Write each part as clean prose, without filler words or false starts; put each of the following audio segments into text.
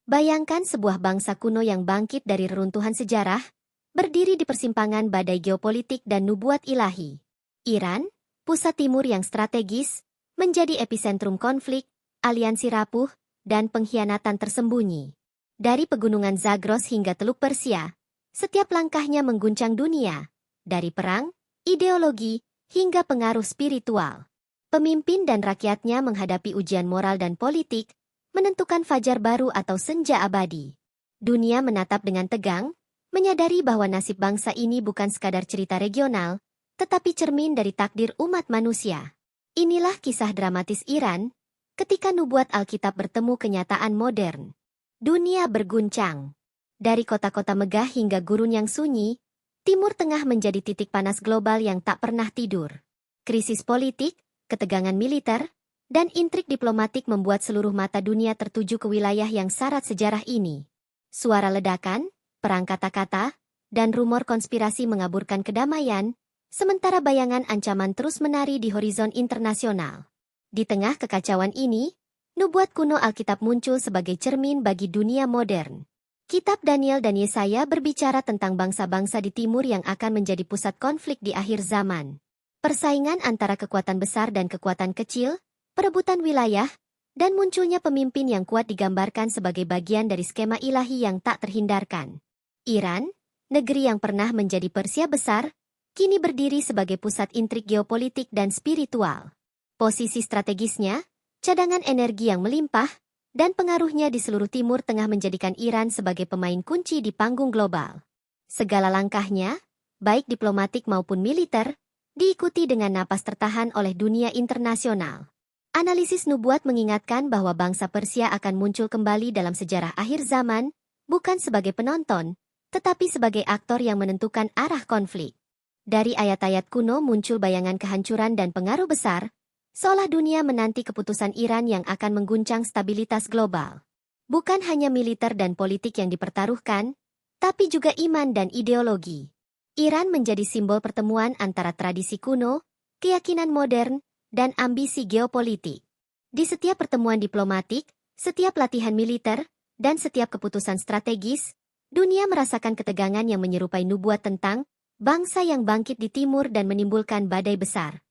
Bayangkan sebuah bangsa kuno yang bangkit dari reruntuhan sejarah, berdiri di persimpangan badai geopolitik dan nubuat ilahi. Iran, pusat timur yang strategis, menjadi epicentrum konflik, aliansi rapuh, dan pengkhianatan tersembunyi. Dari pegunungan Zagros hingga Teluk Persia, setiap langkahnya mengguncang dunia, dari perang, ideologi, hingga pengaruh spiritual. Pemimpin dan rakyatnya menghadapi ujian moral dan politik, menentukan fajar baru atau senja abadi. Dunia menatap dengan tegang, menyadari bahwa nasib bangsa ini bukan sekadar cerita regional, tetapi cermin dari takdir umat manusia. Inilah kisah dramatis Iran, ketika nubuat Alkitab bertemu kenyataan modern. Dunia berguncang. Dari kota-kota megah hingga gurun yang sunyi, Timur Tengah menjadi titik panas global yang tak pernah tidur. Krisis politik, ketegangan militer, dan intrik diplomatik membuat seluruh mata dunia tertuju ke wilayah yang syarat sejarah ini. Suara ledakan, perang kata-kata, dan rumor konspirasi mengaburkan kedamaian, sementara bayangan ancaman terus menari di horizon internasional. Di tengah kekacauan ini, nubuat kuno Alkitab muncul sebagai cermin bagi dunia modern. Kitab Daniel dan Yesaya berbicara tentang bangsa-bangsa di timur yang akan menjadi pusat konflik di akhir zaman. Persaingan antara kekuatan besar dan kekuatan kecil, perebutan wilayah, dan munculnya pemimpin yang kuat digambarkan sebagai bagian dari skema ilahi yang tak terhindarkan. Iran, negeri yang pernah menjadi Persia besar, kini berdiri sebagai pusat intrik geopolitik dan spiritual. Posisi strategisnya, cadangan energi yang melimpah, dan pengaruhnya di seluruh Timur Tengah menjadikan Iran sebagai pemain kunci di panggung global. Segala langkahnya, baik diplomatik maupun militer, diikuti dengan napas tertahan oleh dunia internasional. Analisis nubuat mengingatkan bahwa bangsa Persia akan muncul kembali dalam sejarah akhir zaman, bukan sebagai penonton, tetapi sebagai aktor yang menentukan arah konflik. Dari ayat-ayat kuno muncul bayangan kehancuran dan pengaruh besar, seolah dunia menanti keputusan Iran yang akan mengguncang stabilitas global. Bukan hanya militer dan politik yang dipertaruhkan, tapi juga iman dan ideologi. Iran menjadi simbol pertemuan antara tradisi kuno, keyakinan modern, dan ambisi geopolitik. Di setiap pertemuan diplomatik, setiap latihan militer, dan setiap keputusan strategis, dunia merasakan ketegangan yang menyerupai nubuat tentang bangsa yang bangkit di timur dan menimbulkan badai besar.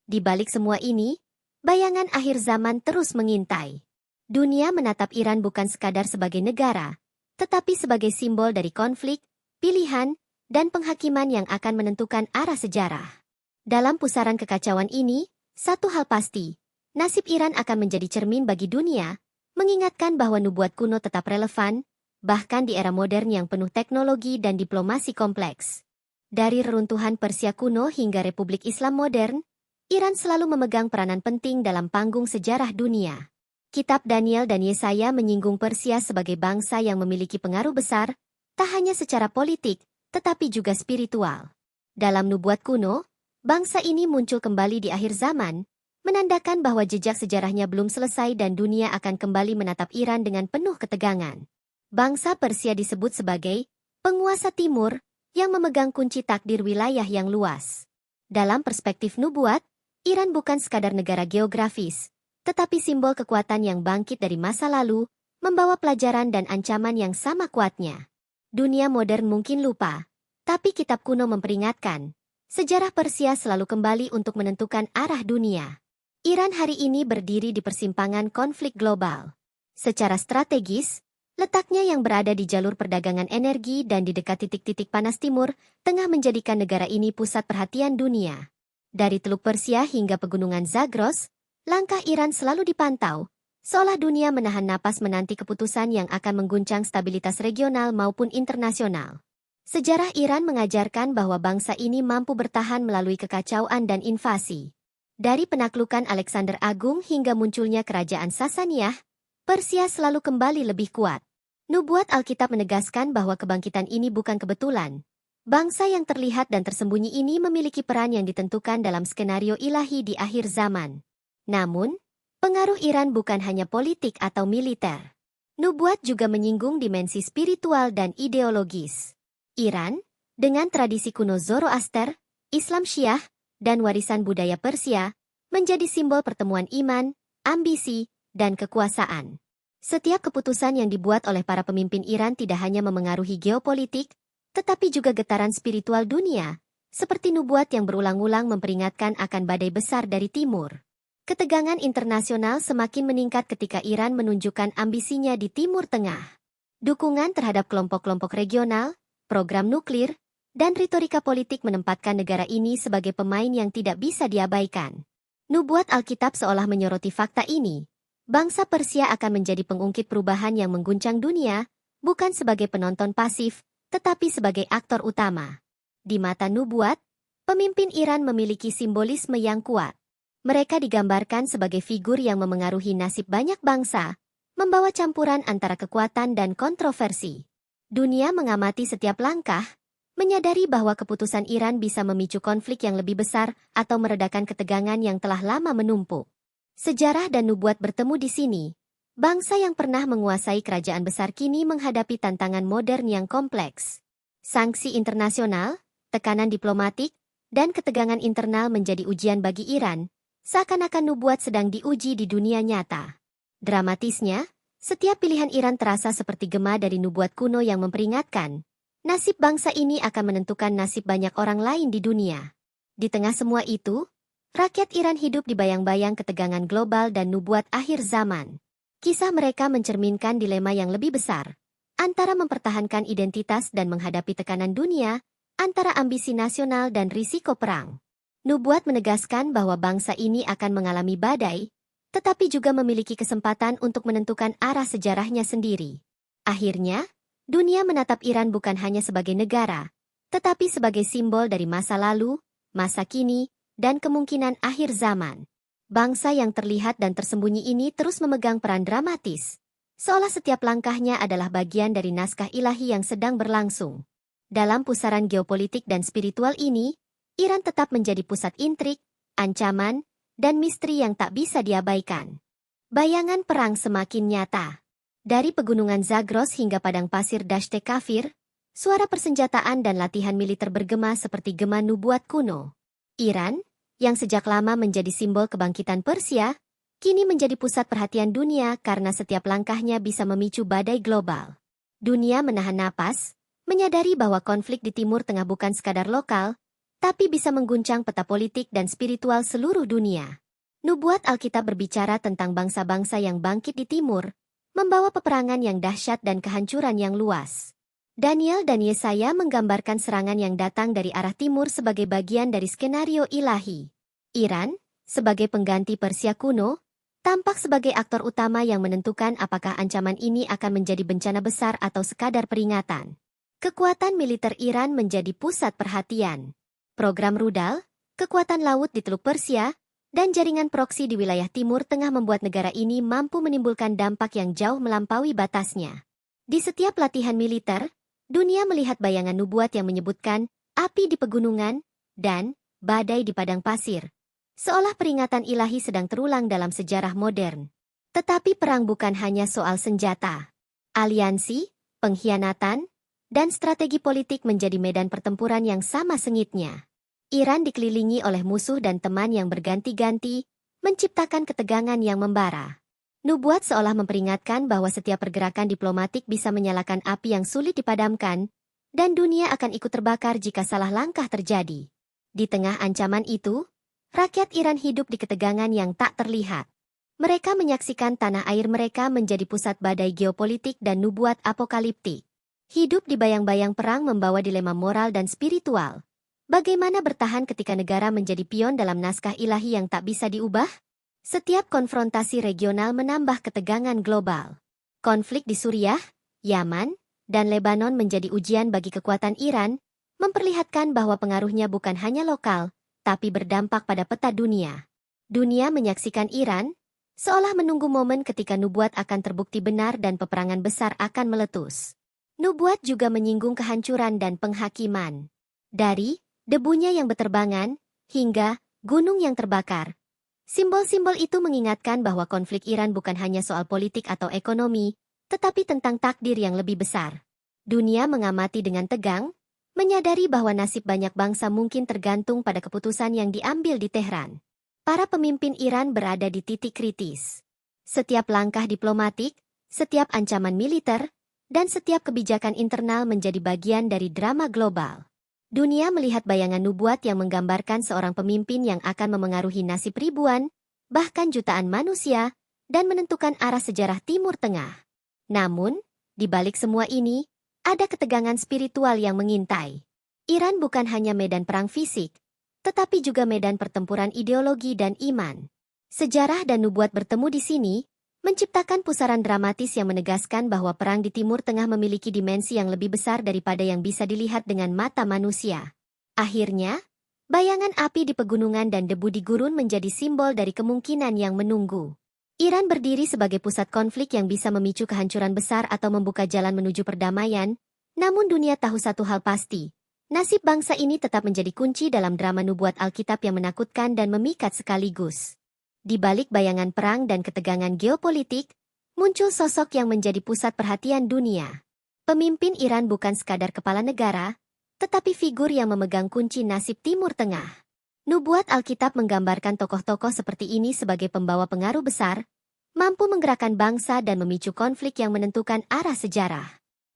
Di balik semua ini, bayangan akhir zaman terus mengintai. Dunia menatap Iran bukan sekadar sebagai negara, tetapi sebagai simbol dari konflik, pilihan, dan penghakiman yang akan menentukan arah sejarah. Dalam pusaran kekacauan ini, satu hal pasti, nasib Iran akan menjadi cermin bagi dunia, mengingatkan bahwa nubuat kuno tetap relevan, bahkan di era modern yang penuh teknologi dan diplomasi kompleks. Dari reruntuhan Persia kuno hingga Republik Islam modern, Iran selalu memegang peranan penting dalam panggung sejarah dunia. Kitab Daniel dan Yesaya menyinggung Persia sebagai bangsa yang memiliki pengaruh besar, tak hanya secara politik, tetapi juga spiritual. Dalam nubuat kuno, bangsa ini muncul kembali di akhir zaman, menandakan bahwa jejak sejarahnya belum selesai dan dunia akan kembali menatap Iran dengan penuh ketegangan. Bangsa Persia disebut sebagai penguasa timur yang memegang kunci takdir wilayah yang luas. Dalam perspektif nubuat, Iran bukan sekadar negara geografis, tetapi simbol kekuatan yang bangkit dari masa lalu, membawa pelajaran dan ancaman yang sama kuatnya. Dunia modern mungkin lupa, tapi kitab kuno memperingatkan, sejarah Persia selalu kembali untuk menentukan arah dunia. Iran hari ini berdiri di persimpangan konflik global. Secara strategis, letaknya yang berada di jalur perdagangan energi dan di dekat titik-titik panas timur, tengah menjadikan negara ini pusat perhatian dunia. Dari Teluk Persia hingga pegunungan Zagros, langkah Iran selalu dipantau, seolah dunia menahan napas menanti keputusan yang akan mengguncang stabilitas regional maupun internasional. Sejarah Iran mengajarkan bahwa bangsa ini mampu bertahan melalui kekacauan dan invasi. Dari penaklukan Alexander Agung hingga munculnya kerajaan Sasaniyah, Persia selalu kembali lebih kuat. Nubuat Alkitab menegaskan bahwa kebangkitan ini bukan kebetulan. Bangsa yang terlihat dan tersembunyi ini memiliki peran yang ditentukan dalam skenario ilahi di akhir zaman. Namun, pengaruh Iran bukan hanya politik atau militer. Nubuat juga menyinggung dimensi spiritual dan ideologis. Iran, dengan tradisi kuno Zoroaster, Islam Syiah, dan warisan budaya Persia, menjadi simbol pertemuan iman, ambisi, dan kekuasaan. Setiap keputusan yang dibuat oleh para pemimpin Iran tidak hanya memengaruhi geopolitik, tetapi juga getaran spiritual dunia, seperti nubuat yang berulang-ulang memperingatkan akan badai besar dari timur. Ketegangan internasional semakin meningkat ketika Iran menunjukkan ambisinya di Timur Tengah. Dukungan terhadap kelompok-kelompok regional, program nuklir, dan retorika politik menempatkan negara ini sebagai pemain yang tidak bisa diabaikan. Nubuat Alkitab seolah menyoroti fakta ini. Bangsa Persia akan menjadi pengungkit perubahan yang mengguncang dunia, bukan sebagai penonton pasif, tetapi sebagai aktor utama. Di mata nubuat, pemimpin Iran memiliki simbolisme yang kuat. Mereka digambarkan sebagai figur yang memengaruhi nasib banyak bangsa, membawa campuran antara kekuatan dan kontroversi. Dunia mengamati setiap langkah, menyadari bahwa keputusan Iran bisa memicu konflik yang lebih besar atau meredakan ketegangan yang telah lama menumpuk. Sejarah dan nubuat bertemu di sini. Bangsa yang pernah menguasai kerajaan besar kini menghadapi tantangan modern yang kompleks. Sanksi internasional, tekanan diplomatik, dan ketegangan internal menjadi ujian bagi Iran, seakan-akan nubuat sedang diuji di dunia nyata. Dramatisnya, setiap pilihan Iran terasa seperti gema dari nubuat kuno yang memperingatkan, nasib bangsa ini akan menentukan nasib banyak orang lain di dunia. Di tengah semua itu, rakyat Iran hidup di bayang-bayang ketegangan global dan nubuat akhir zaman. Kisah mereka mencerminkan dilema yang lebih besar, antara mempertahankan identitas dan menghadapi tekanan dunia, antara ambisi nasional dan risiko perang. Nubuat menegaskan bahwa bangsa ini akan mengalami badai, tetapi juga memiliki kesempatan untuk menentukan arah sejarahnya sendiri. Akhirnya, dunia menatap Iran bukan hanya sebagai negara, tetapi sebagai simbol dari masa lalu, masa kini, dan kemungkinan akhir zaman. Bangsa yang terlihat dan tersembunyi ini terus memegang peran dramatis, seolah setiap langkahnya adalah bagian dari naskah ilahi yang sedang berlangsung. Dalam pusaran geopolitik dan spiritual ini, Iran tetap menjadi pusat intrik, ancaman, dan misteri yang tak bisa diabaikan. Bayangan perang semakin nyata. Dari pegunungan Zagros hingga padang pasir Dashte Kafir, suara persenjataan dan latihan militer bergema seperti gema nubuat kuno. Iran, yang sejak lama menjadi simbol kebangkitan Persia, kini menjadi pusat perhatian dunia karena setiap langkahnya bisa memicu badai global. Dunia menahan napas, menyadari bahwa konflik di Timur Tengah bukan sekadar lokal, tapi bisa mengguncang peta politik dan spiritual seluruh dunia. Nubuat Alkitab berbicara tentang bangsa-bangsa yang bangkit di Timur, membawa peperangan yang dahsyat dan kehancuran yang luas. Daniel dan Yesaya menggambarkan serangan yang datang dari arah timur sebagai bagian dari skenario ilahi. Iran, sebagai pengganti Persia kuno, tampak sebagai aktor utama yang menentukan apakah ancaman ini akan menjadi bencana besar atau sekadar peringatan. Kekuatan militer Iran menjadi pusat perhatian. Program rudal, kekuatan laut di Teluk Persia, dan jaringan proksi di wilayah Timur Tengah membuat negara ini mampu menimbulkan dampak yang jauh melampaui batasnya. Di setiap latihan militer, dunia melihat bayangan nubuat yang menyebutkan api di pegunungan dan badai di padang pasir, seolah peringatan ilahi sedang terulang dalam sejarah modern. Tetapi perang bukan hanya soal senjata. Aliansi, pengkhianatan, dan strategi politik menjadi medan pertempuran yang sama sengitnya. Iran dikelilingi oleh musuh dan teman yang berganti-ganti, menciptakan ketegangan yang membara. Nubuat seolah memperingatkan bahwa setiap pergerakan diplomatik bisa menyalakan api yang sulit dipadamkan, dan dunia akan ikut terbakar jika salah langkah terjadi. Di tengah ancaman itu, rakyat Iran hidup di ketegangan yang tak terlihat. Mereka menyaksikan tanah air mereka menjadi pusat badai geopolitik dan nubuat apokaliptik. Hidup di bayang-bayang perang membawa dilema moral dan spiritual. Bagaimana bertahan ketika negara menjadi pion dalam naskah ilahi yang tak bisa diubah? Setiap konfrontasi regional menambah ketegangan global. Konflik di Suriah, Yaman, dan Lebanon menjadi ujian bagi kekuatan Iran, memperlihatkan bahwa pengaruhnya bukan hanya lokal, tapi berdampak pada peta dunia. Dunia menyaksikan Iran, seolah menunggu momen ketika nubuat akan terbukti benar dan peperangan besar akan meletus. Nubuat juga menyinggung kehancuran dan penghakiman. Dari debunya yang berterbangan, hingga gunung yang terbakar. Simbol-simbol itu mengingatkan bahwa konflik Iran bukan hanya soal politik atau ekonomi, tetapi tentang takdir yang lebih besar. Dunia mengamati dengan tegang, menyadari bahwa nasib banyak bangsa mungkin tergantung pada keputusan yang diambil di Tehran. Para pemimpin Iran berada di titik kritis. Setiap langkah diplomatik, setiap ancaman militer, dan setiap kebijakan internal menjadi bagian dari drama global. Dunia melihat bayangan nubuat yang menggambarkan seorang pemimpin yang akan memengaruhi nasib ribuan, bahkan jutaan manusia, dan menentukan arah sejarah Timur Tengah. Namun, di balik semua ini, ada ketegangan spiritual yang mengintai. Iran bukan hanya medan perang fisik, tetapi juga medan pertempuran ideologi dan iman. Sejarah dan nubuat bertemu di sini, menciptakan pusaran dramatis yang menegaskan bahwa perang di Timur Tengah memiliki dimensi yang lebih besar daripada yang bisa dilihat dengan mata manusia. Akhirnya, bayangan api di pegunungan dan debu di gurun menjadi simbol dari kemungkinan yang menunggu. Iran berdiri sebagai pusat konflik yang bisa memicu kehancuran besar atau membuka jalan menuju perdamaian, namun dunia tahu satu hal pasti. Nasib bangsa ini tetap menjadi kunci dalam drama nubuat Alkitab yang menakutkan dan memikat sekaligus. Di balik bayangan perang dan ketegangan geopolitik, muncul sosok yang menjadi pusat perhatian dunia. Pemimpin Iran bukan sekadar kepala negara, tetapi figur yang memegang kunci nasib Timur Tengah. Nubuat Alkitab menggambarkan tokoh-tokoh seperti ini sebagai pembawa pengaruh besar, mampu menggerakkan bangsa dan memicu konflik yang menentukan arah sejarah.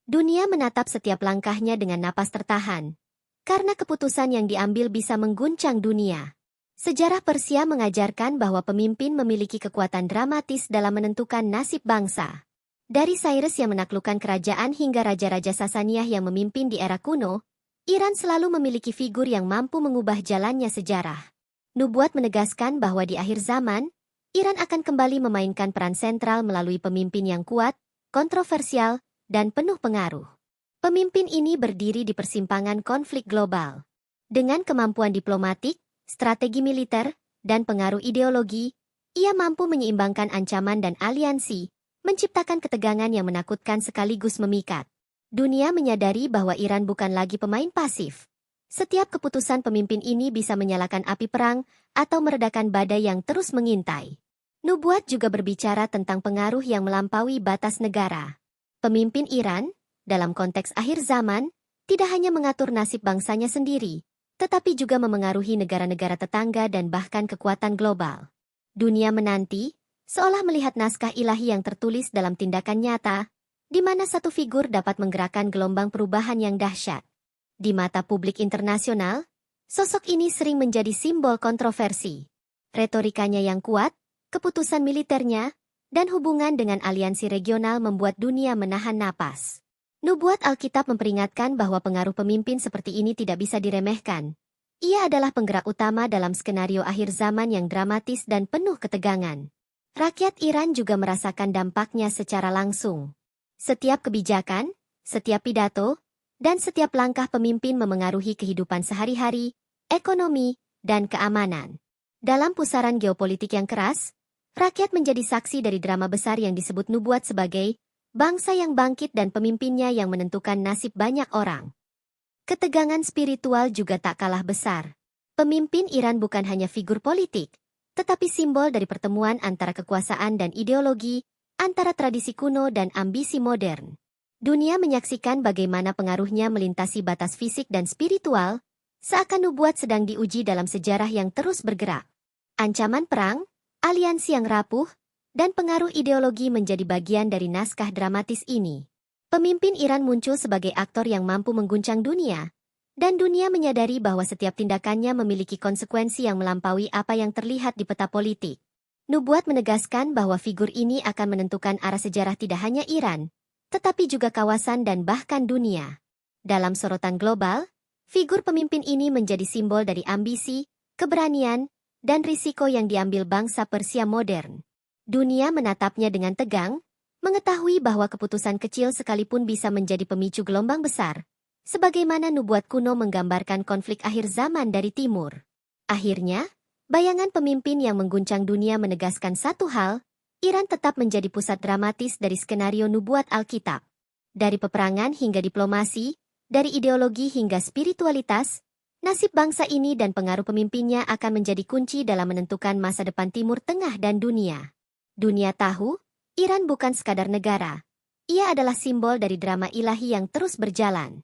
Dunia menatap setiap langkahnya dengan napas tertahan, karena keputusan yang diambil bisa mengguncang dunia. Sejarah Persia mengajarkan bahwa pemimpin memiliki kekuatan dramatis dalam menentukan nasib bangsa. Dari Cyrus yang menaklukkan kerajaan hingga raja-raja Sasaniah yang memimpin di era kuno, Iran selalu memiliki figur yang mampu mengubah jalannya sejarah. Nubuat menegaskan bahwa di akhir zaman, Iran akan kembali memainkan peran sentral melalui pemimpin yang kuat, kontroversial, dan penuh pengaruh. Pemimpin ini berdiri di persimpangan konflik global. Dengan kemampuan diplomatik, strategi militer, dan pengaruh ideologi, ia mampu menyeimbangkan ancaman dan aliansi, menciptakan ketegangan yang menakutkan sekaligus memikat. Dunia menyadari bahwa Iran bukan lagi pemain pasif. Setiap keputusan pemimpin ini bisa menyalakan api perang atau meredakan badai yang terus mengintai. Nubuat juga berbicara tentang pengaruh yang melampaui batas negara. Pemimpin Iran, dalam konteks akhir zaman, tidak hanya mengatur nasib bangsanya sendiri, tetapi juga memengaruhi negara-negara tetangga dan bahkan kekuatan global. Dunia menanti, seolah melihat naskah ilahi yang tertulis dalam tindakan nyata, di mana satu figur dapat menggerakkan gelombang perubahan yang dahsyat. Di mata publik internasional, sosok ini sering menjadi simbol kontroversi. Retorikanya yang kuat, keputusan militernya, dan hubungan dengan aliansi regional membuat dunia menahan napas. Nubuat Alkitab memperingatkan bahwa pengaruh pemimpin seperti ini tidak bisa diremehkan. Ia adalah penggerak utama dalam skenario akhir zaman yang dramatis dan penuh ketegangan. Rakyat Iran juga merasakan dampaknya secara langsung. Setiap kebijakan, setiap pidato, dan setiap langkah pemimpin memengaruhi kehidupan sehari-hari, ekonomi, dan keamanan. Dalam pusaran geopolitik yang keras, rakyat menjadi saksi dari drama besar yang disebut nubuat sebagai bangsa yang bangkit dan pemimpinnya yang menentukan nasib banyak orang. Ketegangan spiritual juga tak kalah besar. Pemimpin Iran bukan hanya figur politik, tetapi simbol dari pertemuan antara kekuasaan dan ideologi, antara tradisi kuno dan ambisi modern. Dunia menyaksikan bagaimana pengaruhnya melintasi batas fisik dan spiritual, seakan nubuat sedang diuji dalam sejarah yang terus bergerak. Ancaman perang, aliansi yang rapuh, dan pengaruh ideologi menjadi bagian dari naskah dramatis ini. Pemimpin Iran muncul sebagai aktor yang mampu mengguncang dunia, dan dunia menyadari bahwa setiap tindakannya memiliki konsekuensi yang melampaui apa yang terlihat di peta politik. Nubuat menegaskan bahwa figur ini akan menentukan arah sejarah tidak hanya Iran, tetapi juga kawasan dan bahkan dunia. Dalam sorotan global, figur pemimpin ini menjadi simbol dari ambisi, keberanian, dan risiko yang diambil bangsa Persia modern. Dunia menatapnya dengan tegang, mengetahui bahwa keputusan kecil sekalipun bisa menjadi pemicu gelombang besar, sebagaimana nubuat kuno menggambarkan konflik akhir zaman dari timur. Akhirnya, bayangan pemimpin yang mengguncang dunia menegaskan satu hal, Iran tetap menjadi pusat dramatis dari skenario nubuat Alkitab. Dari peperangan hingga diplomasi, dari ideologi hingga spiritualitas, nasib bangsa ini dan pengaruh pemimpinnya akan menjadi kunci dalam menentukan masa depan Timur Tengah dan dunia. Dunia tahu, Iran bukan sekadar negara. Ia adalah simbol dari drama ilahi yang terus berjalan.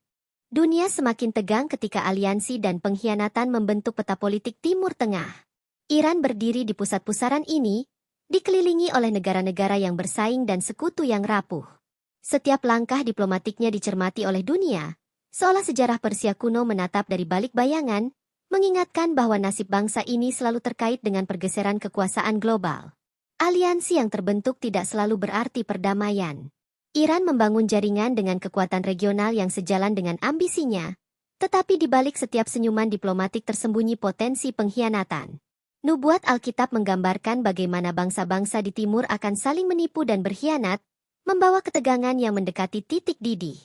Dunia semakin tegang ketika aliansi dan pengkhianatan membentuk peta politik Timur Tengah. Iran berdiri di pusat pusaran ini, dikelilingi oleh negara-negara yang bersaing dan sekutu yang rapuh. Setiap langkah diplomatiknya dicermati oleh dunia, seolah sejarah Persia kuno menatap dari balik bayangan, mengingatkan bahwa nasib bangsa ini selalu terkait dengan pergeseran kekuasaan global. Aliansi yang terbentuk tidak selalu berarti perdamaian. Iran membangun jaringan dengan kekuatan regional yang sejalan dengan ambisinya, tetapi di balik setiap senyuman diplomatik tersembunyi potensi pengkhianatan. Nubuat Alkitab menggambarkan bagaimana bangsa-bangsa di timur akan saling menipu dan berkhianat, membawa ketegangan yang mendekati titik didih.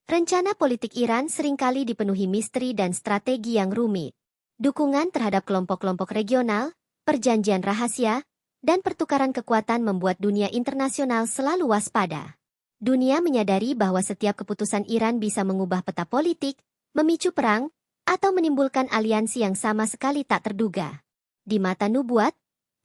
Rencana politik Iran seringkali dipenuhi misteri dan strategi yang rumit. Dukungan terhadap kelompok-kelompok regional, perjanjian rahasia, dan pertukaran kekuatan membuat dunia internasional selalu waspada. Dunia menyadari bahwa setiap keputusan Iran bisa mengubah peta politik, memicu perang, atau menimbulkan aliansi yang sama sekali tak terduga. Di mata nubuat,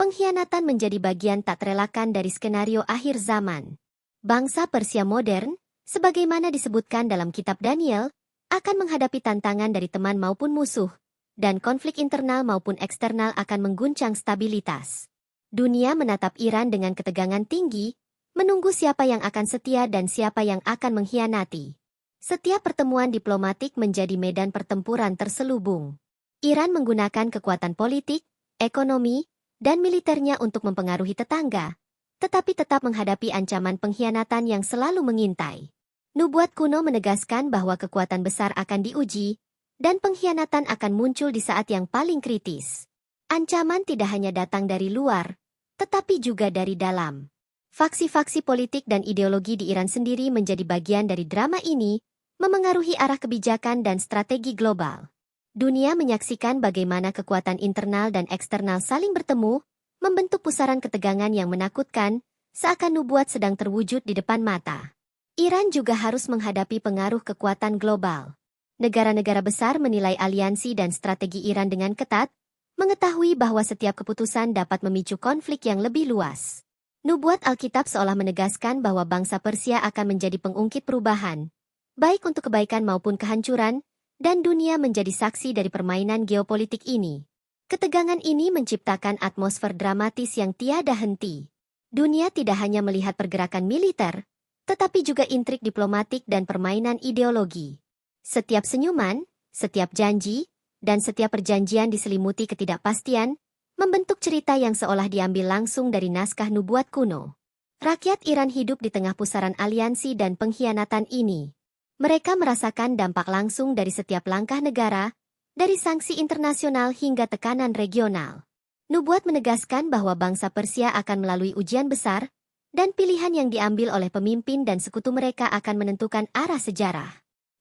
pengkhianatan menjadi bagian tak terelakkan dari skenario akhir zaman. Bangsa Persia modern, sebagaimana disebutkan dalam kitab Daniel, akan menghadapi tantangan dari teman maupun musuh, dan konflik internal maupun eksternal akan mengguncang stabilitas. Dunia menatap Iran dengan ketegangan tinggi, menunggu siapa yang akan setia dan siapa yang akan mengkhianati. Setiap pertemuan diplomatik menjadi medan pertempuran terselubung. Iran menggunakan kekuatan politik, ekonomi, dan militernya untuk mempengaruhi tetangga, tetapi tetap menghadapi ancaman pengkhianatan yang selalu mengintai. Nubuat kuno menegaskan bahwa kekuatan besar akan diuji, dan pengkhianatan akan muncul di saat yang paling kritis. Ancaman tidak hanya datang dari luar, tetapi juga dari dalam. Faksi-faksi politik dan ideologi di Iran sendiri menjadi bagian dari drama ini, memengaruhi arah kebijakan dan strategi global. Dunia menyaksikan bagaimana kekuatan internal dan eksternal saling bertemu, membentuk pusaran ketegangan yang menakutkan, seakan nubuat sedang terwujud di depan mata. Iran juga harus menghadapi pengaruh kekuatan global. Negara-negara besar menilai aliansi dan strategi Iran dengan ketat, mengetahui bahwa setiap keputusan dapat memicu konflik yang lebih luas. Nubuat Alkitab seolah menegaskan bahwa bangsa Persia akan menjadi pengungkit perubahan, baik untuk kebaikan maupun kehancuran, dan dunia menjadi saksi dari permainan geopolitik ini. Ketegangan ini menciptakan atmosfer dramatis yang tiada henti. Dunia tidak hanya melihat pergerakan militer, tetapi juga intrik diplomatik dan permainan ideologi. Setiap senyuman, setiap janji, dan setiap perjanjian diselimuti ketidakpastian, membentuk cerita yang seolah diambil langsung dari naskah nubuat kuno. Rakyat Iran hidup di tengah pusaran aliansi dan pengkhianatan ini. Mereka merasakan dampak langsung dari setiap langkah negara, dari sanksi internasional hingga tekanan regional. Nubuat menegaskan bahwa bangsa Persia akan melalui ujian besar, dan pilihan yang diambil oleh pemimpin dan sekutu mereka akan menentukan arah sejarah.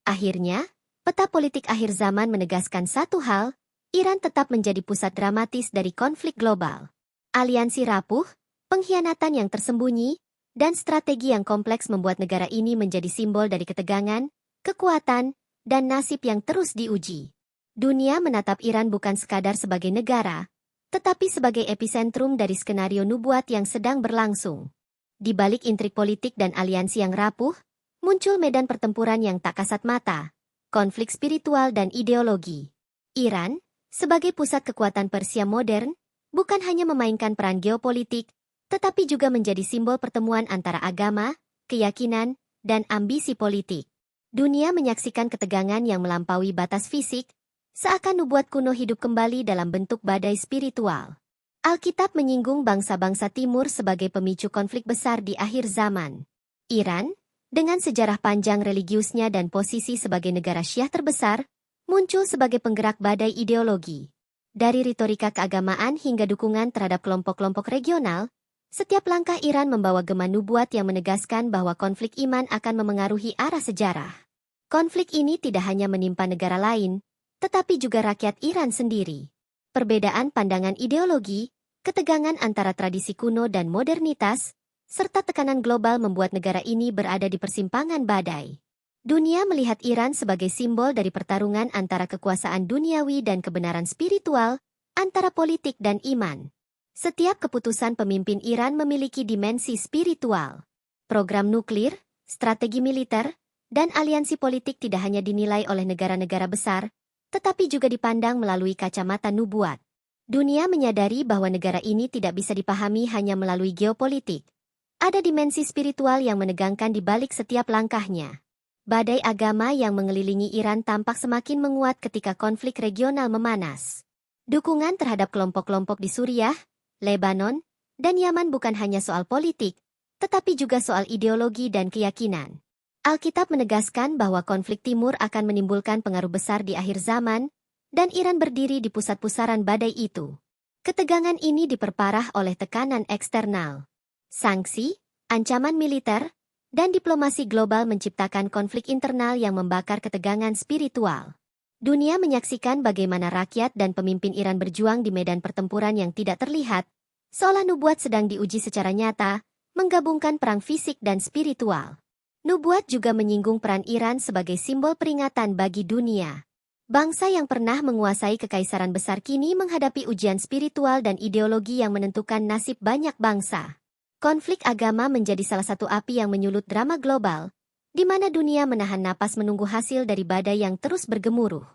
Akhirnya, peta politik akhir zaman menegaskan satu hal, Iran tetap menjadi pusat dramatis dari konflik global. Aliansi rapuh, pengkhianatan yang tersembunyi, dan strategi yang kompleks membuat negara ini menjadi simbol dari ketegangan, kekuatan, dan nasib yang terus diuji. Dunia menatap Iran bukan sekadar sebagai negara, tetapi sebagai epicentrum dari skenario nubuat yang sedang berlangsung. Di balik intrik politik dan aliansi yang rapuh, muncul medan pertempuran yang tak kasat mata, konflik spiritual dan ideologi. Iran, sebagai pusat kekuatan Persia modern, bukan hanya memainkan peran geopolitik, tetapi juga menjadi simbol pertemuan antara agama, keyakinan, dan ambisi politik. Dunia menyaksikan ketegangan yang melampaui batas fisik, seakan nubuat kuno hidup kembali dalam bentuk badai spiritual. Alkitab menyinggung bangsa-bangsa timur sebagai pemicu konflik besar di akhir zaman. Iran, dengan sejarah panjang religiusnya dan posisi sebagai negara Syiah terbesar, muncul sebagai penggerak badai ideologi. Dari retorika keagamaan hingga dukungan terhadap kelompok-kelompok regional, setiap langkah Iran membawa gema nubuat yang menegaskan bahwa konflik iman akan memengaruhi arah sejarah. Konflik ini tidak hanya menimpa negara lain, tetapi juga rakyat Iran sendiri. Perbedaan pandangan ideologi, ketegangan antara tradisi kuno dan modernitas, serta tekanan global membuat negara ini berada di persimpangan badai. Dunia melihat Iran sebagai simbol dari pertarungan antara kekuasaan duniawi dan kebenaran spiritual, antara politik dan iman. Setiap keputusan pemimpin Iran memiliki dimensi spiritual. Program nuklir, strategi militer, dan aliansi politik tidak hanya dinilai oleh negara-negara besar, tetapi juga dipandang melalui kacamata nubuat. Dunia menyadari bahwa negara ini tidak bisa dipahami hanya melalui geopolitik. Ada dimensi spiritual yang menegangkan di balik setiap langkahnya. Badai agama yang mengelilingi Iran tampak semakin menguat ketika konflik regional memanas. Dukungan terhadap kelompok-kelompok di Suriah, Lebanon, dan Yaman bukan hanya soal politik, tetapi juga soal ideologi dan keyakinan. Alkitab menegaskan bahwa konflik timur akan menimbulkan pengaruh besar di akhir zaman, dan Iran berdiri di pusat-pusaran badai itu. Ketegangan ini diperparah oleh tekanan eksternal. Sanksi, ancaman militer, dan diplomasi global menciptakan konflik internal yang membakar ketegangan spiritual. Dunia menyaksikan bagaimana rakyat dan pemimpin Iran berjuang di medan pertempuran yang tidak terlihat, seolah nubuat sedang diuji secara nyata, menggabungkan perang fisik dan spiritual. Nubuat juga menyinggung peran Iran sebagai simbol peringatan bagi dunia. Bangsa yang pernah menguasai kekaisaran besar kini menghadapi ujian spiritual dan ideologi yang menentukan nasib banyak bangsa. Konflik agama menjadi salah satu api yang menyulut drama global, di mana dunia menahan napas menunggu hasil dari badai yang terus bergemuruh.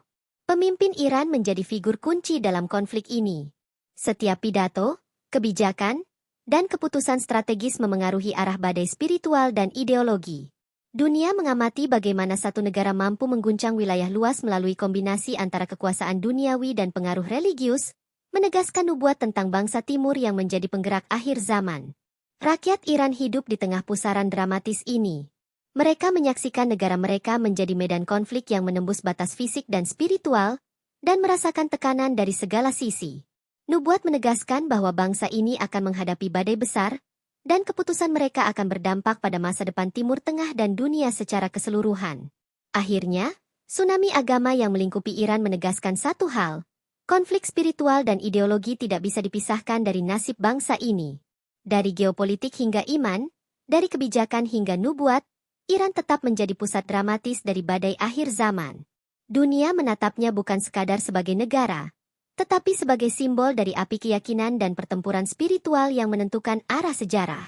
Pemimpin Iran menjadi figur kunci dalam konflik ini. Setiap pidato, kebijakan, dan keputusan strategis memengaruhi arah badai spiritual dan ideologi. Dunia mengamati bagaimana satu negara mampu mengguncang wilayah luas melalui kombinasi antara kekuasaan duniawi dan pengaruh religius, menegaskan nubuat tentang bangsa timur yang menjadi penggerak akhir zaman. Rakyat Iran hidup di tengah pusaran dramatis ini. Mereka menyaksikan negara mereka menjadi medan konflik yang menembus batas fisik dan spiritual, dan merasakan tekanan dari segala sisi. Nubuat menegaskan bahwa bangsa ini akan menghadapi badai besar, dan keputusan mereka akan berdampak pada masa depan Timur Tengah dan dunia secara keseluruhan. Akhirnya, tsunami agama yang melingkupi Iran menegaskan satu hal, konflik spiritual dan ideologi tidak bisa dipisahkan dari nasib bangsa ini. Dari geopolitik hingga iman, dari kebijakan hingga nubuat, Iran tetap menjadi pusat dramatis dari badai akhir zaman. Dunia menatapnya bukan sekadar sebagai negara, tetapi sebagai simbol dari api keyakinan dan pertempuran spiritual yang menentukan arah sejarah.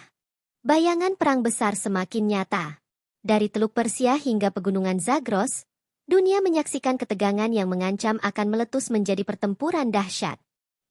Bayangan perang besar semakin nyata. Dari Teluk Persia hingga pegunungan Zagros, dunia menyaksikan ketegangan yang mengancam akan meletus menjadi pertempuran dahsyat.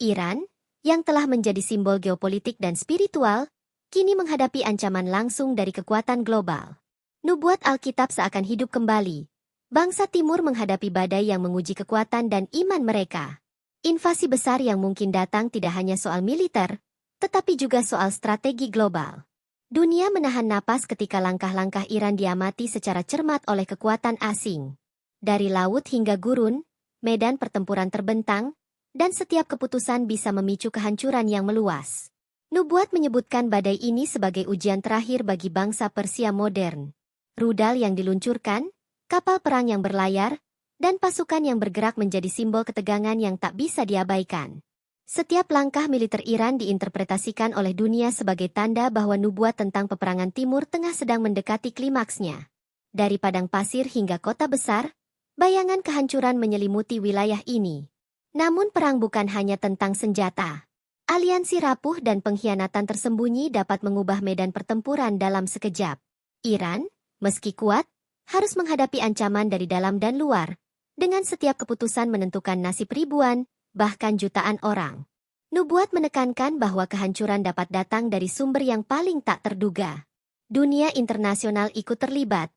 Iran, yang telah menjadi simbol geopolitik dan spiritual, kini menghadapi ancaman langsung dari kekuatan global. Nubuat Alkitab seakan hidup kembali. Bangsa Timur menghadapi badai yang menguji kekuatan dan iman mereka. Invasi besar yang mungkin datang tidak hanya soal militer, tetapi juga soal strategi global. Dunia menahan napas ketika langkah-langkah Iran diamati secara cermat oleh kekuatan asing. Dari laut hingga gurun, medan pertempuran terbentang, dan setiap keputusan bisa memicu kehancuran yang meluas. Nubuat menyebutkan badai ini sebagai ujian terakhir bagi bangsa Persia modern. Rudal yang diluncurkan, kapal perang yang berlayar, dan pasukan yang bergerak menjadi simbol ketegangan yang tak bisa diabaikan. Setiap langkah militer Iran diinterpretasikan oleh dunia sebagai tanda bahwa nubuat tentang peperangan Timur Tengah sedang mendekati klimaksnya. Dari padang pasir hingga kota besar, bayangan kehancuran menyelimuti wilayah ini. Namun perang bukan hanya tentang senjata. Aliansi rapuh dan pengkhianatan tersembunyi dapat mengubah medan pertempuran dalam sekejap. Iran, meski kuat, harus menghadapi ancaman dari dalam dan luar, dengan setiap keputusan menentukan nasib ribuan, bahkan jutaan orang. Nubuat menekankan bahwa kehancuran dapat datang dari sumber yang paling tak terduga. Dunia internasional ikut terlibat,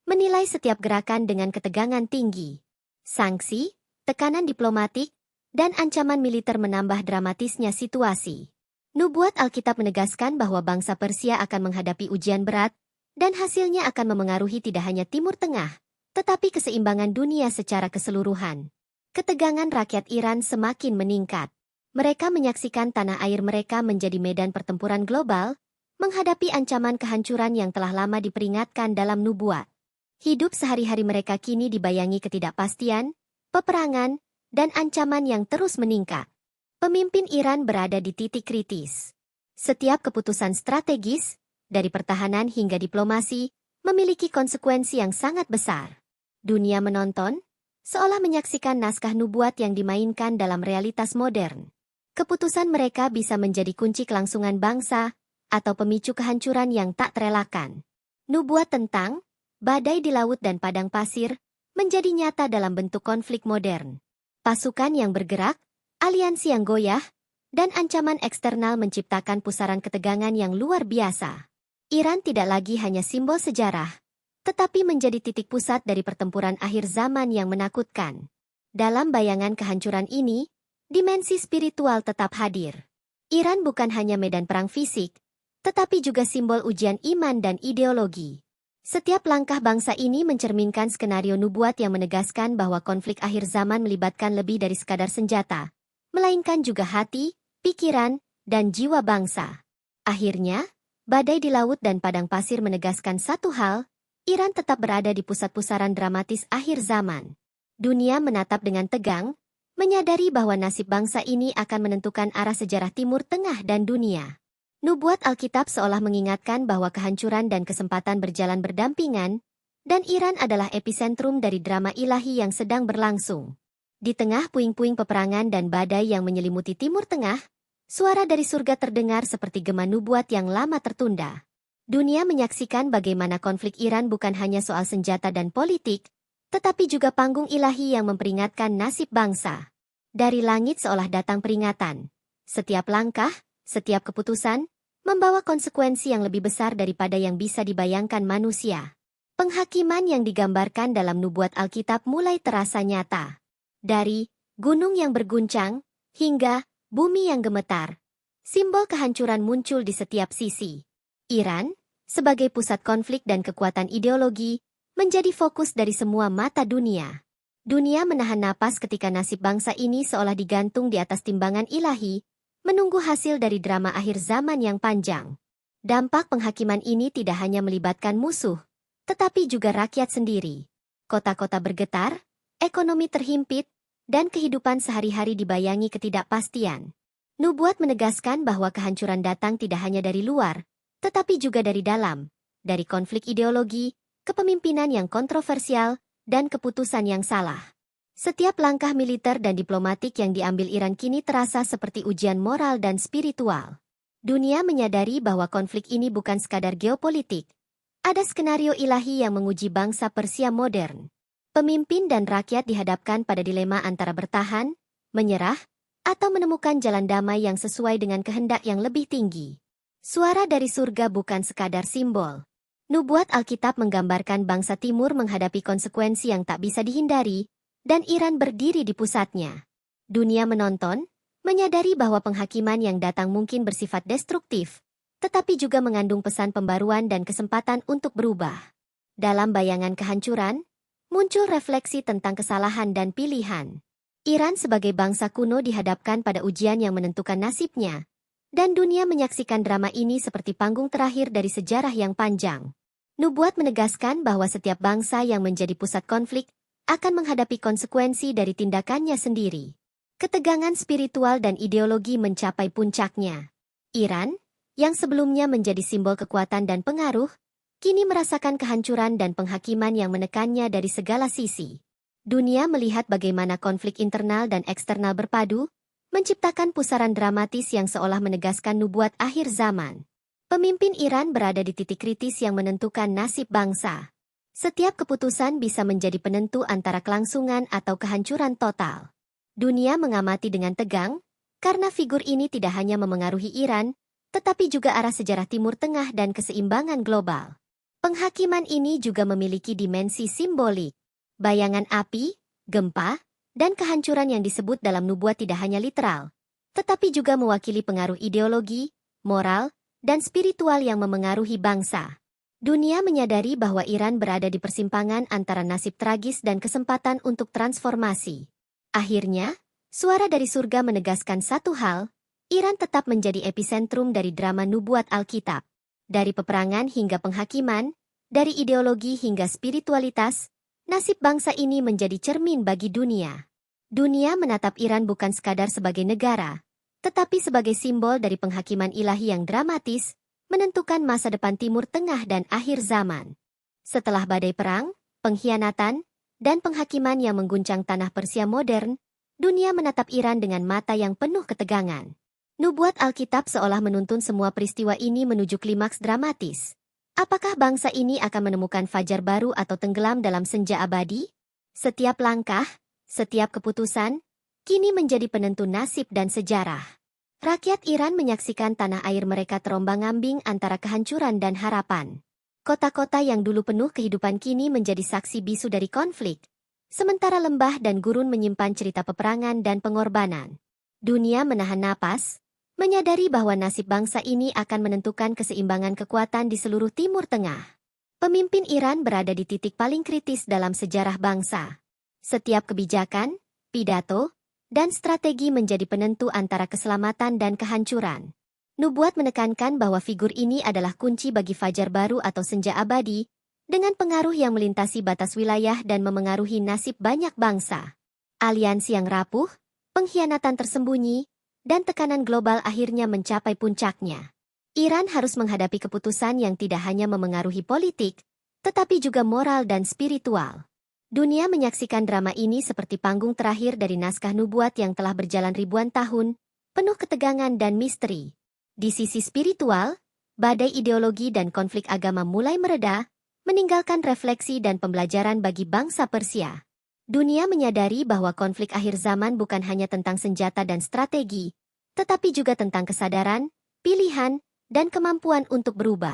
menilai setiap gerakan dengan ketegangan tinggi. Sanksi, tekanan diplomatik, dan ancaman militer menambah dramatisnya situasi. Nubuat Alkitab menegaskan bahwa bangsa Persia akan menghadapi ujian berat, dan hasilnya akan memengaruhi tidak hanya Timur Tengah, tetapi keseimbangan dunia secara keseluruhan. Ketegangan rakyat Iran semakin meningkat. Mereka menyaksikan tanah air mereka menjadi medan pertempuran global, menghadapi ancaman kehancuran yang telah lama diperingatkan dalam nubuat. Hidup sehari-hari mereka kini dibayangi ketidakpastian, peperangan, dan ancaman yang terus meningkat. Pemimpin Iran berada di titik kritis. Setiap keputusan strategis, dari pertahanan hingga diplomasi, memiliki konsekuensi yang sangat besar. Dunia menonton, seolah menyaksikan naskah nubuat yang dimainkan dalam realitas modern. Keputusan mereka bisa menjadi kunci kelangsungan bangsa, atau pemicu kehancuran yang tak terelakkan. Nubuat tentang badai di laut dan padang pasir menjadi nyata dalam bentuk konflik modern. Pasukan yang bergerak, aliansi yang goyah, dan ancaman eksternal menciptakan pusaran ketegangan yang luar biasa. Iran tidak lagi hanya simbol sejarah, tetapi menjadi titik pusat dari pertempuran akhir zaman yang menakutkan. Dalam bayangan kehancuran ini, dimensi spiritual tetap hadir. Iran bukan hanya medan perang fisik, tetapi juga simbol ujian iman dan ideologi. Setiap langkah bangsa ini mencerminkan skenario nubuat yang menegaskan bahwa konflik akhir zaman melibatkan lebih dari sekadar senjata, melainkan juga hati, pikiran, dan jiwa bangsa. Akhirnya, badai di laut dan padang pasir menegaskan satu hal, Iran tetap berada di pusat pusaran dramatis akhir zaman. Dunia menatap dengan tegang, menyadari bahwa nasib bangsa ini akan menentukan arah sejarah Timur Tengah dan dunia. Nubuat Alkitab seolah mengingatkan bahwa kehancuran dan kesempatan berjalan berdampingan, dan Iran adalah epicentrum dari drama ilahi yang sedang berlangsung. Di tengah puing-puing peperangan dan badai yang menyelimuti Timur Tengah, suara dari surga terdengar seperti gema nubuat yang lama tertunda. Dunia menyaksikan bagaimana konflik Iran bukan hanya soal senjata dan politik, tetapi juga panggung ilahi yang memperingatkan nasib bangsa. Dari langit seolah datang peringatan. Setiap langkah, setiap keputusan, membawa konsekuensi yang lebih besar daripada yang bisa dibayangkan manusia. Penghakiman yang digambarkan dalam nubuat Alkitab mulai terasa nyata. Dari gunung yang berguncang hingga bumi yang gemetar, simbol kehancuran muncul di setiap sisi. Iran, sebagai pusat konflik dan kekuatan ideologi, menjadi fokus dari semua mata dunia. Dunia menahan napas ketika nasib bangsa ini seolah digantung di atas timbangan ilahi, menunggu hasil dari drama akhir zaman yang panjang. Dampak penghakiman ini tidak hanya melibatkan musuh, tetapi juga rakyat sendiri. Kota-kota bergetar, ekonomi terhimpit, dan kehidupan sehari-hari dibayangi ketidakpastian. Nubuat menegaskan bahwa kehancuran datang tidak hanya dari luar, tetapi juga dari dalam, dari konflik ideologi, kepemimpinan yang kontroversial, dan keputusan yang salah. Setiap langkah militer dan diplomatik yang diambil Iran kini terasa seperti ujian moral dan spiritual. Dunia menyadari bahwa konflik ini bukan sekadar geopolitik. Ada skenario ilahi yang menguji bangsa Persia modern. Pemimpin dan rakyat dihadapkan pada dilema antara bertahan, menyerah, atau menemukan jalan damai yang sesuai dengan kehendak yang lebih tinggi. Suara dari surga bukan sekadar simbol. Nubuat Alkitab menggambarkan bangsa Timur menghadapi konsekuensi yang tak bisa dihindari, dan Iran berdiri di pusatnya. Dunia menonton, menyadari bahwa penghakiman yang datang mungkin bersifat destruktif, tetapi juga mengandung pesan pembaruan dan kesempatan untuk berubah. Dalam bayangan kehancuran, muncul refleksi tentang kesalahan dan pilihan. Iran sebagai bangsa kuno dihadapkan pada ujian yang menentukan nasibnya, dan dunia menyaksikan drama ini seperti panggung terakhir dari sejarah yang panjang. Nubuat menegaskan bahwa setiap bangsa yang menjadi pusat konflik akan menghadapi konsekuensi dari tindakannya sendiri. Ketegangan spiritual dan ideologi mencapai puncaknya. Iran, yang sebelumnya menjadi simbol kekuatan dan pengaruh, kini merasakan kehancuran dan penghakiman yang menekannya dari segala sisi. Dunia melihat bagaimana konflik internal dan eksternal berpadu, menciptakan pusaran dramatis yang seolah menegaskan nubuat akhir zaman. Pemimpin Iran berada di titik kritis yang menentukan nasib bangsa. Setiap keputusan bisa menjadi penentu antara kelangsungan atau kehancuran total. Dunia mengamati dengan tegang, karena figur ini tidak hanya memengaruhi Iran, tetapi juga arah sejarah Timur Tengah dan keseimbangan global. Penghakiman ini juga memiliki dimensi simbolik. Bayangan api, gempa, dan kehancuran yang disebut dalam nubuat tidak hanya literal, tetapi juga mewakili pengaruh ideologi, moral, dan spiritual yang memengaruhi bangsa. Dunia menyadari bahwa Iran berada di persimpangan antara nasib tragis dan kesempatan untuk transformasi. Akhirnya, suara dari surga menegaskan satu hal, Iran tetap menjadi epicentrum dari drama nubuat Alkitab. Dari peperangan hingga penghakiman, dari ideologi hingga spiritualitas, nasib bangsa ini menjadi cermin bagi dunia. Dunia menatap Iran bukan sekadar sebagai negara, tetapi sebagai simbol dari penghakiman ilahi yang dramatis, menentukan masa depan Timur Tengah dan akhir zaman. Setelah badai perang, pengkhianatan, dan penghakiman yang mengguncang tanah Persia modern, dunia menatap Iran dengan mata yang penuh ketegangan. Nubuat Alkitab seolah menuntun semua peristiwa ini menuju klimaks dramatis. Apakah bangsa ini akan menemukan fajar baru atau tenggelam dalam senja abadi? Setiap langkah, setiap keputusan, kini menjadi penentu nasib dan sejarah. Rakyat Iran menyaksikan tanah air mereka terombang-ambing antara kehancuran dan harapan. Kota-kota yang dulu penuh kehidupan kini menjadi saksi bisu dari konflik, sementara lembah dan gurun menyimpan cerita peperangan dan pengorbanan. Dunia menahan napas, menyadari bahwa nasib bangsa ini akan menentukan keseimbangan kekuatan di seluruh Timur Tengah. Pemimpin Iran berada di titik paling kritis dalam sejarah bangsa. Setiap kebijakan, pidato, dan strategi menjadi penentu antara keselamatan dan kehancuran. Nubuat menekankan bahwa figur ini adalah kunci bagi fajar baru atau senja abadi, dengan pengaruh yang melintasi batas wilayah dan memengaruhi nasib banyak bangsa. Aliansi yang rapuh, pengkhianatan tersembunyi, dan tekanan global akhirnya mencapai puncaknya. Iran harus menghadapi keputusan yang tidak hanya memengaruhi politik, tetapi juga moral dan spiritual. Dunia menyaksikan drama ini seperti panggung terakhir dari naskah nubuat yang telah berjalan ribuan tahun, penuh ketegangan dan misteri. Di sisi spiritual, badai ideologi dan konflik agama mulai mereda, meninggalkan refleksi dan pembelajaran bagi bangsa Persia. Dunia menyadari bahwa konflik akhir zaman bukan hanya tentang senjata dan strategi, tetapi juga tentang kesadaran, pilihan, dan kemampuan untuk berubah.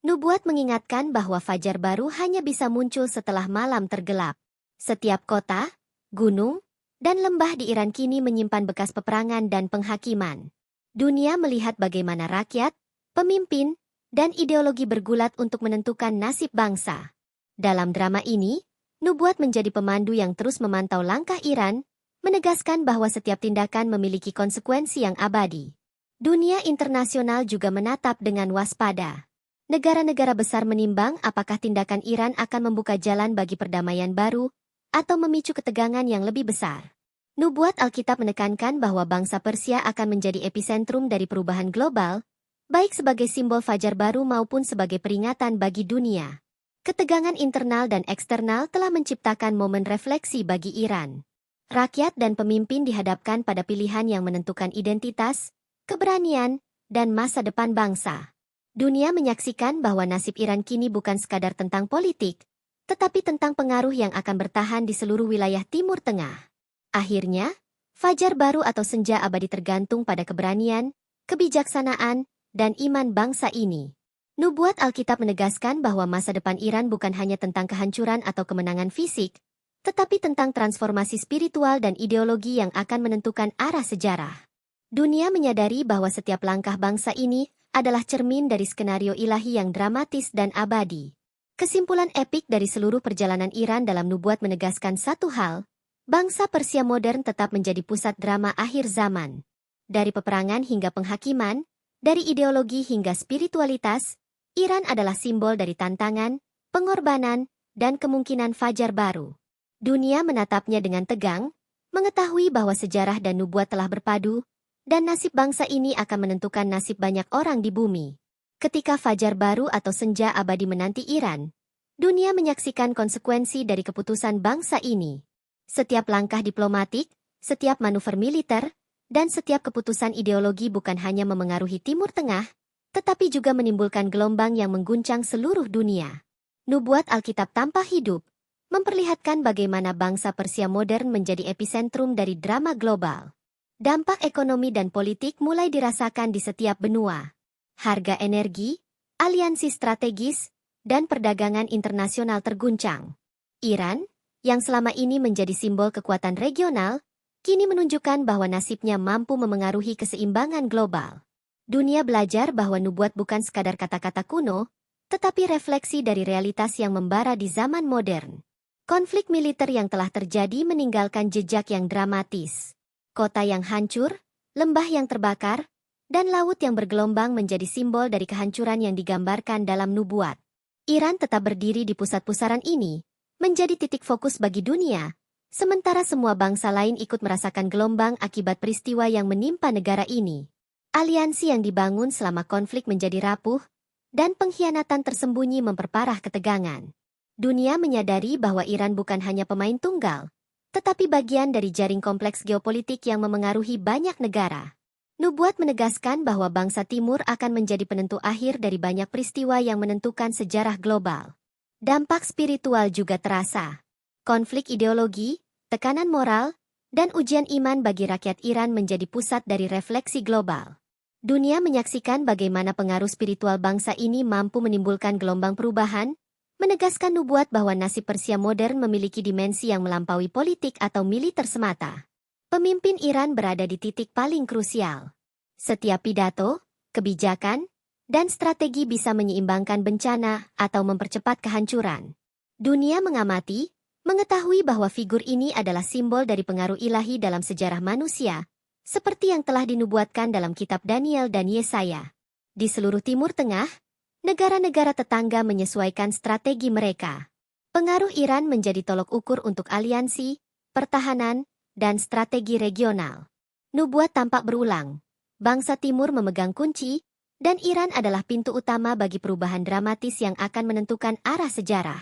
Nubuat mengingatkan bahwa fajar baru hanya bisa muncul setelah malam tergelap. Setiap kota, gunung, dan lembah di Iran kini menyimpan bekas peperangan dan penghakiman. Dunia melihat bagaimana rakyat, pemimpin, dan ideologi bergulat untuk menentukan nasib bangsa. Dalam drama ini, Nubuat menjadi pemandu yang terus memantau langkah Iran, menegaskan bahwa setiap tindakan memiliki konsekuensi yang abadi. Dunia internasional juga menatap dengan waspada. Negara-negara besar menimbang apakah tindakan Iran akan membuka jalan bagi perdamaian baru atau memicu ketegangan yang lebih besar. Nubuat Alkitab menekankan bahwa bangsa Persia akan menjadi epicentrum dari perubahan global, baik sebagai simbol fajar baru maupun sebagai peringatan bagi dunia. Ketegangan internal dan eksternal telah menciptakan momen refleksi bagi Iran. Rakyat dan pemimpin dihadapkan pada pilihan yang menentukan identitas, keberanian, dan masa depan bangsa. Dunia menyaksikan bahwa nasib Iran kini bukan sekadar tentang politik, tetapi tentang pengaruh yang akan bertahan di seluruh wilayah Timur Tengah. Akhirnya, fajar baru atau senja abadi tergantung pada keberanian, kebijaksanaan, dan iman bangsa ini. Nubuat Alkitab menegaskan bahwa masa depan Iran bukan hanya tentang kehancuran atau kemenangan fisik, tetapi tentang transformasi spiritual dan ideologi yang akan menentukan arah sejarah. Dunia menyadari bahwa setiap langkah bangsa ini adalah cermin dari skenario ilahi yang dramatis dan abadi. Kesimpulan epik dari seluruh perjalanan Iran dalam nubuat menegaskan satu hal, bangsa Persia modern tetap menjadi pusat drama akhir zaman. Dari peperangan hingga penghakiman, dari ideologi hingga spiritualitas, Iran adalah simbol dari tantangan, pengorbanan, dan kemungkinan fajar baru. Dunia menatapnya dengan tegang, mengetahui bahwa sejarah dan nubuat telah berpadu, dan nasib bangsa ini akan menentukan nasib banyak orang di bumi. Ketika fajar baru atau senja abadi menanti Iran, dunia menyaksikan konsekuensi dari keputusan bangsa ini. Setiap langkah diplomatik, setiap manuver militer, dan setiap keputusan ideologi bukan hanya memengaruhi Timur Tengah, tetapi juga menimbulkan gelombang yang mengguncang seluruh dunia. Nubuat Alkitab tanpa hidup, memperlihatkan bagaimana bangsa Persia modern menjadi epicentrum dari drama global. Dampak ekonomi dan politik mulai dirasakan di setiap benua. Harga energi, aliansi strategis, dan perdagangan internasional terguncang. Iran, yang selama ini menjadi simbol kekuatan regional, kini menunjukkan bahwa nasibnya mampu memengaruhi keseimbangan global. Dunia belajar bahwa nubuat bukan sekadar kata-kata kuno, tetapi refleksi dari realitas yang membara di zaman modern. Konflik militer yang telah terjadi meninggalkan jejak yang dramatis. Kota yang hancur, lembah yang terbakar, dan laut yang bergelombang menjadi simbol dari kehancuran yang digambarkan dalam nubuat. Iran tetap berdiri di pusat pusaran ini, menjadi titik fokus bagi dunia, sementara semua bangsa lain ikut merasakan gelombang akibat peristiwa yang menimpa negara ini. Aliansi yang dibangun selama konflik menjadi rapuh, dan pengkhianatan tersembunyi memperparah ketegangan. Dunia menyadari bahwa Iran bukan hanya pemain tunggal, tetapi bagian dari jaring kompleks geopolitik yang memengaruhi banyak negara. Nubuat menegaskan bahwa bangsa Timur akan menjadi penentu akhir dari banyak peristiwa yang menentukan sejarah global. Dampak spiritual juga terasa. Konflik ideologi, tekanan moral, dan ujian iman bagi rakyat Iran menjadi pusat dari refleksi global. Dunia menyaksikan bagaimana pengaruh spiritual bangsa ini mampu menimbulkan gelombang perubahan, menegaskan nubuat bahwa nasib Persia modern memiliki dimensi yang melampaui politik atau militer semata. Pemimpin Iran berada di titik paling krusial. Setiap pidato, kebijakan, dan strategi bisa menyeimbangkan bencana atau mempercepat kehancuran. Dunia mengamati, mengetahui bahwa figur ini adalah simbol dari pengaruh ilahi dalam sejarah manusia, seperti yang telah dinubuatkan dalam kitab Daniel dan Yesaya. Di seluruh Timur Tengah, negara-negara tetangga menyesuaikan strategi mereka. Pengaruh Iran menjadi tolok ukur untuk aliansi, pertahanan, dan strategi regional. Nubuat tampak berulang. Bangsa Timur memegang kunci, dan Iran adalah pintu utama bagi perubahan dramatis yang akan menentukan arah sejarah.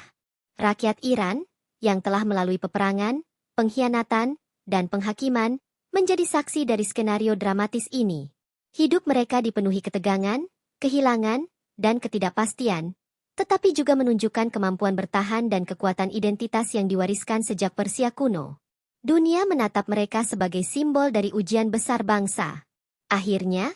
Rakyat Iran, yang telah melalui peperangan, pengkhianatan, dan penghakiman, menjadi saksi dari skenario dramatis ini. Hidup mereka dipenuhi ketegangan, kehilangan, dan ketidakpastian, tetapi juga menunjukkan kemampuan bertahan dan kekuatan identitas yang diwariskan sejak Persia kuno. Dunia menatap mereka sebagai simbol dari ujian besar bangsa. Akhirnya,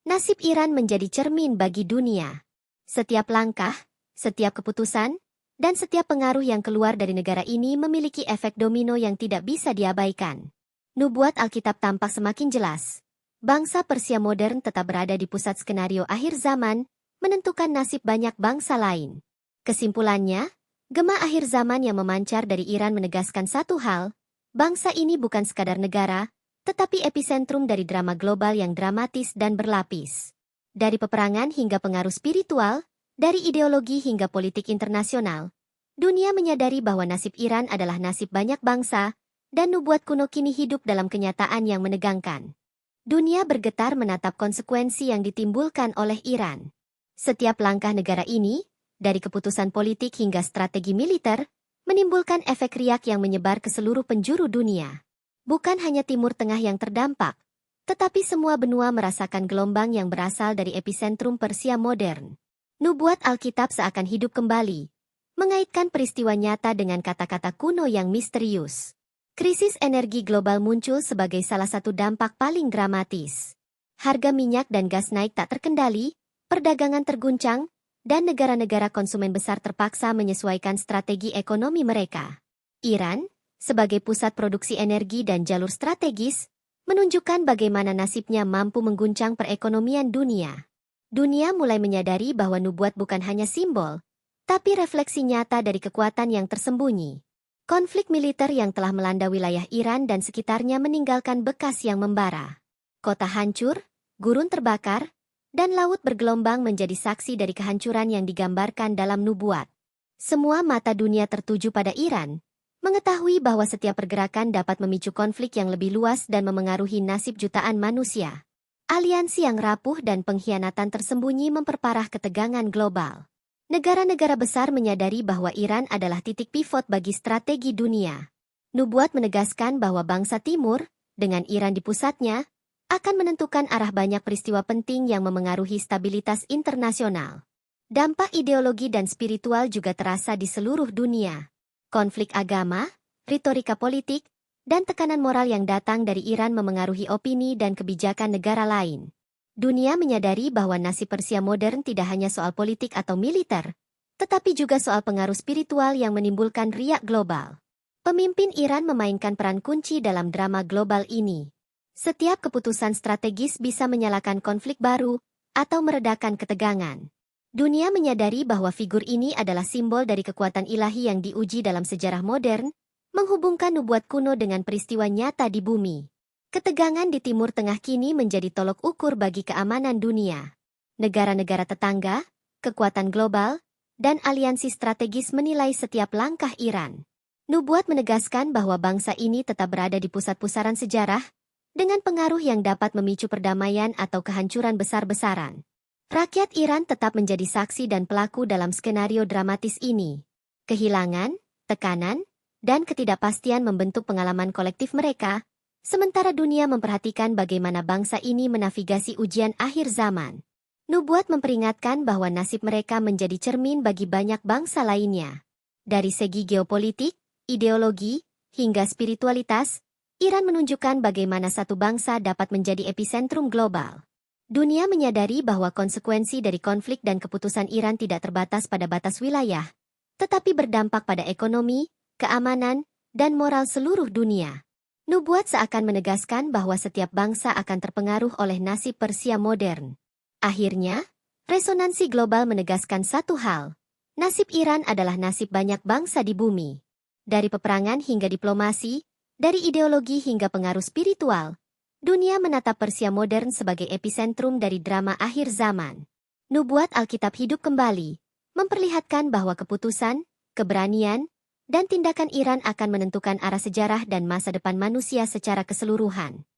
nasib Iran menjadi cermin bagi dunia. Setiap langkah, setiap keputusan, dan setiap pengaruh yang keluar dari negara ini memiliki efek domino yang tidak bisa diabaikan. Nubuat Alkitab tampak semakin jelas. Bangsa Persia modern tetap berada di pusat skenario akhir zaman, menentukan nasib banyak bangsa lain. Kesimpulannya, gema akhir zaman yang memancar dari Iran menegaskan satu hal, bangsa ini bukan sekadar negara, tetapi epicentrum dari drama global yang dramatis dan berlapis. Dari peperangan hingga pengaruh spiritual, dari ideologi hingga politik internasional, dunia menyadari bahwa nasib Iran adalah nasib banyak bangsa, dan nubuat kuno kini hidup dalam kenyataan yang menegangkan. Dunia bergetar menatap konsekuensi yang ditimbulkan oleh Iran. Setiap langkah negara ini, dari keputusan politik hingga strategi militer, menimbulkan efek riak yang menyebar ke seluruh penjuru dunia. Bukan hanya Timur Tengah yang terdampak, tetapi semua benua merasakan gelombang yang berasal dari epicentrum Persia modern. Nubuat Alkitab seakan hidup kembali, mengaitkan peristiwa nyata dengan kata-kata kuno yang misterius. Krisis energi global muncul sebagai salah satu dampak paling dramatis. Harga minyak dan gas naik tak terkendali, perdagangan terguncang, dan negara-negara konsumen besar terpaksa menyesuaikan strategi ekonomi mereka. Iran, sebagai pusat produksi energi dan jalur strategis, menunjukkan bagaimana nasibnya mampu mengguncang perekonomian dunia. Dunia mulai menyadari bahwa nubuat bukan hanya simbol, tapi refleksi nyata dari kekuatan yang tersembunyi. Konflik militer yang telah melanda wilayah Iran dan sekitarnya meninggalkan bekas yang membara. Kota hancur, gurun terbakar, dan laut bergelombang menjadi saksi dari kehancuran yang digambarkan dalam nubuat. Semua mata dunia tertuju pada Iran, mengetahui bahwa setiap pergerakan dapat memicu konflik yang lebih luas dan memengaruhi nasib jutaan manusia. Aliansi yang rapuh dan pengkhianatan tersembunyi memperparah ketegangan global. Negara-negara besar menyadari bahwa Iran adalah titik pivot bagi strategi dunia. Nubuat menegaskan bahwa bangsa Timur, dengan Iran di pusatnya, akan menentukan arah banyak peristiwa penting yang memengaruhi stabilitas internasional. Dampak ideologi dan spiritual juga terasa di seluruh dunia. Konflik agama, retorika politik, dan tekanan moral yang datang dari Iran memengaruhi opini dan kebijakan negara lain. Dunia menyadari bahwa nasib Persia modern tidak hanya soal politik atau militer, tetapi juga soal pengaruh spiritual yang menimbulkan riak global. Pemimpin Iran memainkan peran kunci dalam drama global ini. Setiap keputusan strategis bisa menyalakan konflik baru atau meredakan ketegangan. Dunia menyadari bahwa figur ini adalah simbol dari kekuatan ilahi yang diuji dalam sejarah modern, menghubungkan nubuat kuno dengan peristiwa nyata di bumi. Ketegangan di Timur Tengah kini menjadi tolok ukur bagi keamanan dunia. Negara-negara tetangga, kekuatan global, dan aliansi strategis menilai setiap langkah Iran. Nubuat menegaskan bahwa bangsa ini tetap berada di pusat pusaran sejarah, dengan pengaruh yang dapat memicu perdamaian atau kehancuran besar-besaran. Rakyat Iran tetap menjadi saksi dan pelaku dalam skenario dramatis ini. Kehilangan, tekanan, dan ketidakpastian membentuk pengalaman kolektif mereka, sementara dunia memperhatikan bagaimana bangsa ini menavigasi ujian akhir zaman. Nubuat memperingatkan bahwa nasib mereka menjadi cermin bagi banyak bangsa lainnya. Dari segi geopolitik, ideologi, hingga spiritualitas, Iran menunjukkan bagaimana satu bangsa dapat menjadi epicentrum global. Dunia menyadari bahwa konsekuensi dari konflik dan keputusan Iran tidak terbatas pada batas wilayah, tetapi berdampak pada ekonomi, keamanan, dan moral seluruh dunia. Nubuat seakan menegaskan bahwa setiap bangsa akan terpengaruh oleh nasib Persia modern. Akhirnya, resonansi global menegaskan satu hal. Nasib Iran adalah nasib banyak bangsa di bumi. Dari peperangan hingga diplomasi, dari ideologi hingga pengaruh spiritual, dunia menatap Persia modern sebagai epicentrum dari drama akhir zaman. Nubuat Alkitab hidup kembali, memperlihatkan bahwa keputusan, keberanian, dan tindakan Iran akan menentukan arah sejarah dan masa depan manusia secara keseluruhan.